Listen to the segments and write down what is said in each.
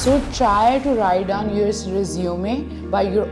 So try to write down your resume by your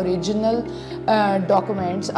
original documents,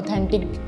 authentic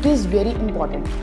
it is very important.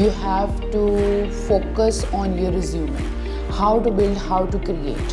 You have to focus on your resume. How to build, how to create.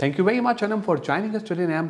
Thank you very much, Anam, for joining us today. I am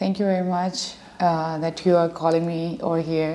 Thank you very much that you are calling me over here.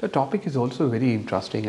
The topic is also very interesting.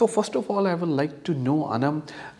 So first of all, I would like to know, Anam,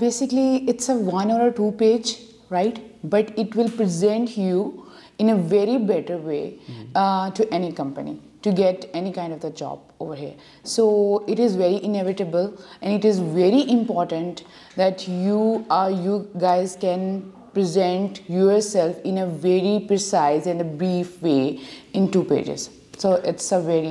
Basically it's a 1 or 2 page, right? But it will present you in a very better way to any company to get any kind of the job over here. So it is very inevitable and it is very important that you guys can present yourself in a very precise and a brief way in 2 pages. So it's a very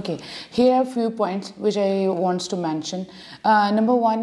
Okay, here are few points which I wants to mention. Number one,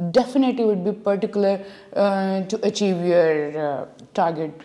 definitely would be particular to achieve your target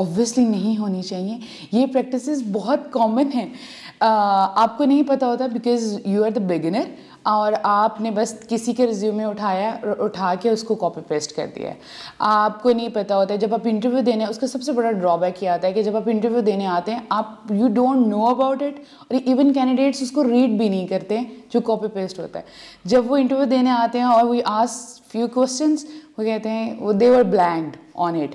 obviously نہیں ہونی چاہیے. یہ practices بہت common ہیں, آپ کو نہیں پتہ ہوتا because you are the beginner, اور آپ نے بس کسی کے ریزیومے اٹھا کے اس کو کاپی پیسٹ کر دیا ہے. آپ کو نہیں پتہ ہوتا ہے جب آپ انٹرویو دینے, اس کا سب سے بڑا ڈرا بیک یہ آتا ہے کہ جب آپ انٹرویو دینے آتے ہیں آپ you don't know about it, اور ایون کینڈیڈیٹس اس کو ریڈ بھی نہیں کرتے جو کاپی پیسٹ ہوتا ہے. جب وہ انٹرویو دینے آتے ہیں اور وی آسک فیو کوسچنس, وہ کہتے ہیں دے ور بلینکڈ آن اٹ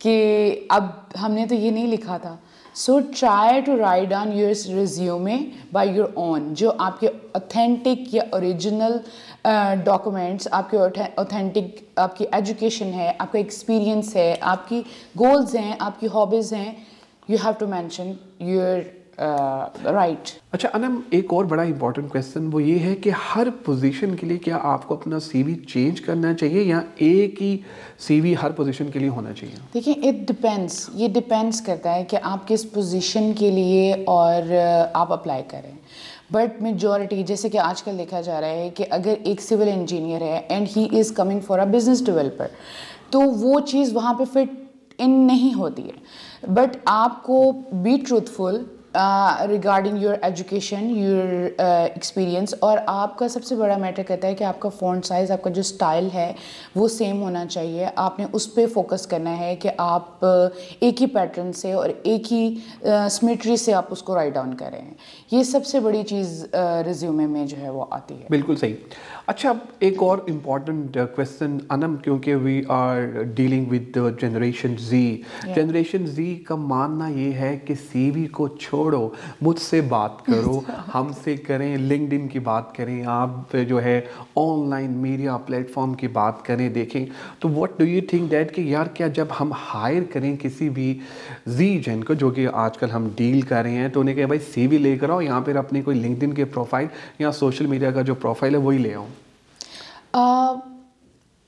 کہ اب ہم نے تو یہ نہیں لکھا تھا. So try to write down your resume by your own, جو آپ کے اوتھینٹک یا اوریجنل ڈاکومنٹس, آپ کے اوتھینٹک آپ کی ایجوکیشن ہے, آپ کا ایکسپیرینس ہے, آپ کی گولز ہیں, آپ کی ہابیز ہیں, you have to mention your right. اچھا انم, ایک اور بڑا امپورٹنٹ کویسچن وہ یہ ہے کہ ہر پوزیشن کے لیے کیا آپ کو اپنا سی وی چینج کرنا چاہیے یا ایک ہی سی وی ہر پوزیشن کے لیے ہونا چاہیے؟ دیکھیں اٹ ڈپینڈس, یہ ڈپینڈس کرتا ہے کہ آپ کس پوزیشن کے لیے اور آپ اپلائی کریں. بٹ میجورٹی, جیسے کہ آج کل دیکھا جا رہا ہے کہ اگر ایک سول انجینئر ہے and he is coming for a business developer, تو وہ چیز وہاں پہ فٹ ان نہیں ہوتی ہے. بٹ آپ کو be truthful regarding your education, your experience, اور آپ کا سب سے بڑا میٹر کرتا ہے کہ آپ کا فونٹ سائز, آپ کا جو اسٹائل ہے وہ سیم ہونا چاہیے. آپ نے اس پہ فوکس کرنا ہے کہ آپ ایک ہی پیٹرن سے اور ایک ہی سمیٹری سے آپ اس کو رائٹ ڈاؤن کریں. یہ سب سے بڑی چیز ریزیومے میں جو ہے وہ آتی ہے. بالکل صحیح. اچھا ایک اور امپورٹنٹ کویسچن انم, کیونکہ we are dealing with generation Z. Generation Z کا ماننا یہ ہے کہ سی وی کو چھوڑو, مجھ سے بات کرو, ہم سے کریں, لنکڈ ان کی بات کریں, آپ جو ہے on line media plate form کی بات کریں, دیکھیں. تو what do you think that کہ یار کیا جب ہم ہائر کریں کسی بھی زی جن کو, جو کہ آج کل ہم ڈیل کر رہے ہیں, تو انہیں کہ بھائی سی وی لے کر آؤ, یہاں پہ اپنی کوئی لنکڈ ان کے پروفائل یا سوشل میڈیا کا جو پروفائل ہے وہی لے آؤ؟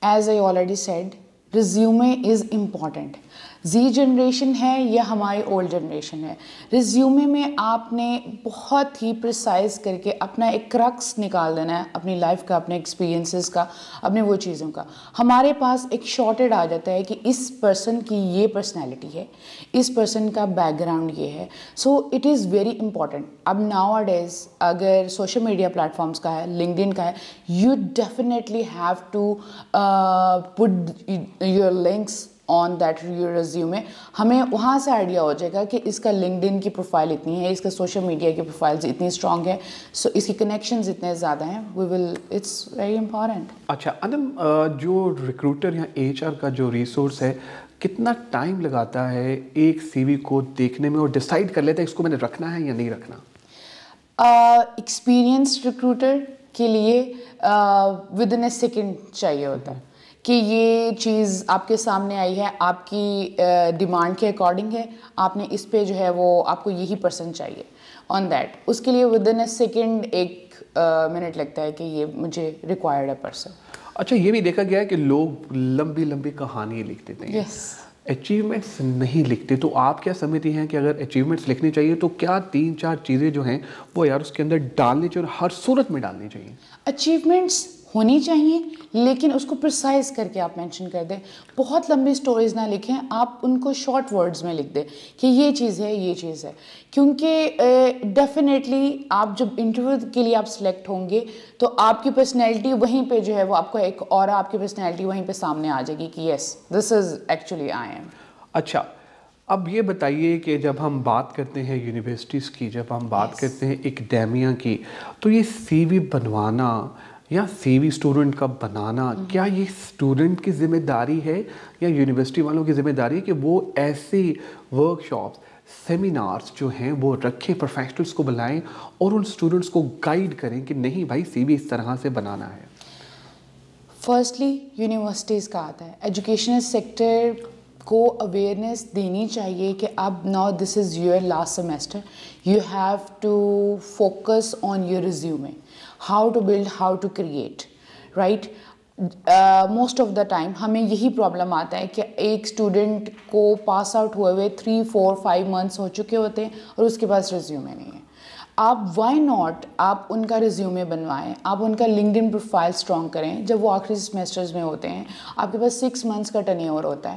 As I already said, resume is important. Zee generation ہے یا ہماری اولڈ جنریشن ہے, ریزیومے میں آپ نے بہت ہی پریسائز کر کے اپنا ایک کرکس نکال دینا ہے اپنی لائف کا, اپنے ایکسپیرینسز کا, اپنے وہ چیزوں کا. ہمارے پاس ایک شارٹیڈ آ جاتا ہے کہ اس پرسن کی یہ پرسنالٹی ہے, اس پرسن کا بیک گراؤنڈ یہ ہے. So it is very important. اب ناؤ اے ڈیز اگر سوشل میڈیا پلیٹفارمس کا ہے, لنکڈ ان کا ہے, you definitely have to put your links on that your resume. ہمیں وہاں سے آئیڈیا ہو جائے گا کہ اس کا لنکڈ ان کی پروفائل اتنی ہے, اس کا سوشل میڈیا کی پروفائلز اتنی اسٹرانگ ہے, سو اس کی کنیکشنز اتنے زیادہ ہیں. وی ول, اٹس ویری امپورٹنٹ. اچھا انم, جو ریکروٹر یا ایچ آر کا جو ریسورس ہے, کتنا ٹائم لگاتا ہے ایک سی وی کو دیکھنے میں اور ڈیسائیڈ کر لیتا ہے اس کو میں نے رکھنا ہے یا نہیں رکھنا؟ ایکسپیرینسڈ ریکروٹر کے لیے ود ان اے سیکنڈ چاہیے ہوتا ہے کہ یہ چیز آپ کے سامنے آئی ہے, آپ کی ڈیمانڈ کے اکارڈنگ ہے, آپ نے اس پہ جو ہے وہ آپ کو یہی پرسن چاہیے آن دیٹ. اس کے لیے with in a second 1 minute لگتا ہے کہ یہ مجھے ریکوائرڈ ہے پرسن. اچھا یہ بھی دیکھا گیا ہے کہ لوگ لمبی لمبی کہانیاں لکھ دیتے ہیں, اچیومنٹس نہیں لکھتے. تو آپ کیا سمجھتی ہیں کہ اگر اچیومنٹس لکھنی چاہیے تو کیا 3-4 چیزیں جو ہیں وہ یار اس کے اندر ڈالنی چاہیے اور ہر صورت میں ڈالنی چاہیے؟ اچیومنٹس ہونی چاہیے لیکن اس کو پرسائز کر کے آپ مینشن کر دیں. بہت لمبی سٹوریز نہ لکھیں, آپ ان کو شارٹ ورڈز میں لکھ دیں کہ یہ چیز ہے, یہ چیز ہے. کیونکہ ڈیفینیٹلی آپ جب انٹرویو کے لیے آپ سلیکٹ ہوں گے تو آپ کی پرسنالٹی وہیں پہ جو ہے وہ آپ کو ایک اور آپ کی پرسنالٹی وہیں پہ سامنے آ جائے گی کہ یس دس از ایکچولی آئی ایم. اچھا اب یہ بتائیے کہ جب ہم بات کرتے ہیں یونیورسٹیز کی, جب ہم بات کرتے ہیں اکیڈیمیا کی, تو یہ سی وی بنوانا یا سی وی اسٹوڈنٹ کا بنانا, کیا یہ اسٹوڈنٹ کی ذمہ داری ہے یا یونیورسٹی والوں کی ذمہ داری ہے کہ وہ ایسی ورک شاپس, سیمینارز جو ہیں وہ رکھیں, پروفیشنلس کو بلائیں اور ان اسٹوڈنٹس کو گائیڈ کریں کہ نہیں بھائی سی وی اس طرح سے بنانا ہے؟ فرسٹلی یونیورسٹیز کا آتا ہے, ایجوکیشنل سیکٹر کو اویئرنیس دینی چاہیے کہ اب now this is your last semester, you have to focus on your resume, how to build, how to create, right. Most of the time ہمیں یہی پرابلم آتا ہے کہ ایک اسٹوڈنٹ کو پاس آؤٹ ہوئے ہوئے 3-4-5 منتھس ہو چکے ہوتے ہیں اور اس کے پاس ریزیومے نہیں ہے. آپ وائی ناٹ آپ ان کا ریزیومے بنوائیں, آپ ان کا لنکڈ ان پروفائل اسٹرانگ کریں. جب وہ آخری سیمیسٹرز میں ہوتے ہیں آپ کے پاس 6 منتھس کا ٹرن اوور ہوتا ہے,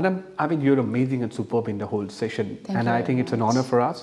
Anam, I mean, you're amazing and superb in the whole session. Thank and you I think very it's an much. honor for us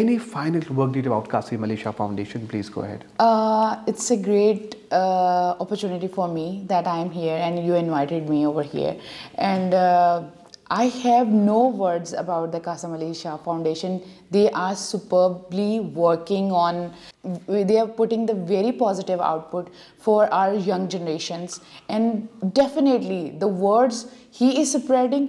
Any final word deed about Qasim Ali Shah Foundation? Please go ahead. It's a great opportunity for me that I am here and you invited me over here. And I have no words about the Qasim Ali Shah Foundation. They are superbly working on, they are putting the very positive output for our young generations. And definitely the words he is spreading,